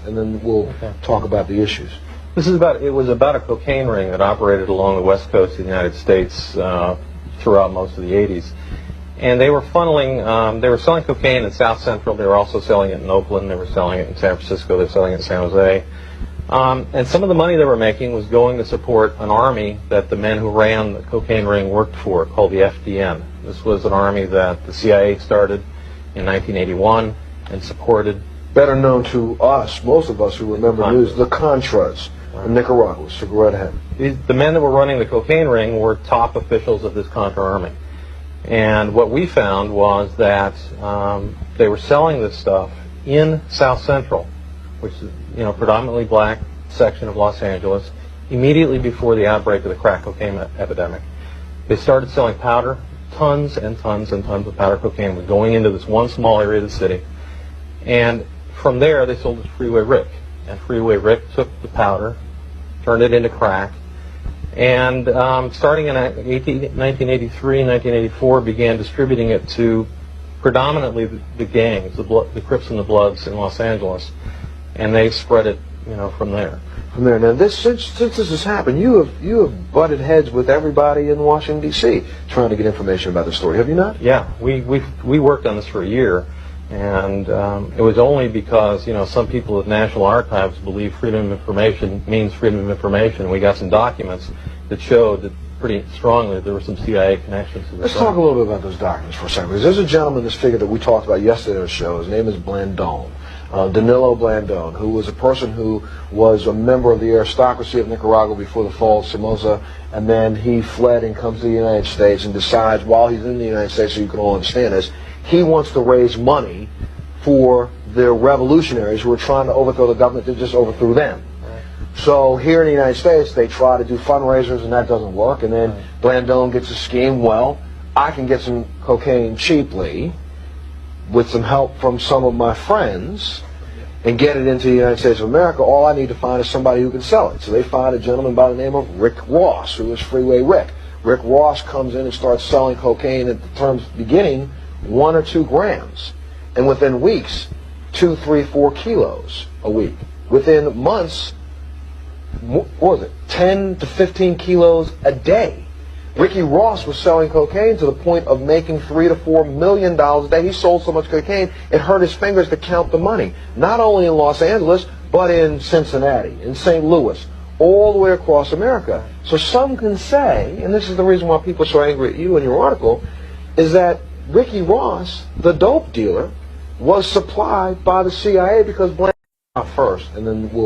and then we'll talk about the issues. It was about a cocaine ring that operated along the west coast of the United States throughout most of the 80s. And they were selling cocaine in South Central. They were also selling it in Oakland. They were selling it in San Francisco. They were selling it in San Jose. And some of the money they were making was going to support an army that the men who ran the cocaine ring worked for, called the FDN. This was an army that the CIA started in 1981 and supported. Better known to us, most of us who remember news, the Contras in Nicaragua. So go right ahead. The men that were running the cocaine ring were top officials of this Contra army. And what we found was that they were selling this stuff in South Central, which is predominantly black section of Los Angeles, immediately before the outbreak of the crack cocaine epidemic. They started selling powder. Tons and tons and tons of powder cocaine was going into this one small area of the city. And from there, they sold it to Freeway Rick. And Freeway Rick took the powder, turned it into crack, and starting in 1983, 1984, began distributing it to predominantly the gangs, the Crips and the Bloods in Los Angeles. And they spread it, from there. From there. Now, since this has happened, you have butted heads with everybody in Washington, D.C., trying to get information about the story. Have you not? Yeah, we worked on this for a year, and it was only because some people at National Archives believe freedom of information means freedom of information. We got some documents that showed that pretty strongly that there were some CIA connections to this. Let's talk a little bit about those documents for a second, because there's a gentleman, this figure that we talked about yesterday on the show. His name is Blandón. Danilo Blandón, who was a person who was a member of the aristocracy of Nicaragua before the fall of Somoza, and then he fled and comes to the United States and decides, while he's in the United States, so you can all understand this, he wants to raise money for the revolutionaries who are trying to overthrow the government that just overthrew them. So here in the United States, they try to do fundraisers, and that doesn't work, and then Blandón gets a scheme. Well, I can get some cocaine cheaply with some help from some of my friends and get it into the United States of America. All I need to find is somebody who can sell it. So they find a gentleman by the name of Rick Ross, who is Freeway Rick. Rick Ross comes in and starts selling cocaine at the terms beginning 1 or 2 grams. And within weeks, 2, 3, 4 kilos a week. Within months, what was it, 10 to 15 kilos a day. Ricky Ross was selling cocaine to the point of making $3 to $4 million a day. He sold so much cocaine, it hurt his fingers to count the money. Not only in Los Angeles, but in Cincinnati, in St. Louis, all the way across America. So some can say, and this is the reason why people are so angry at you in your article, is that Ricky Ross, the dope dealer, was supplied by the CIA because Blandón first, and then we'll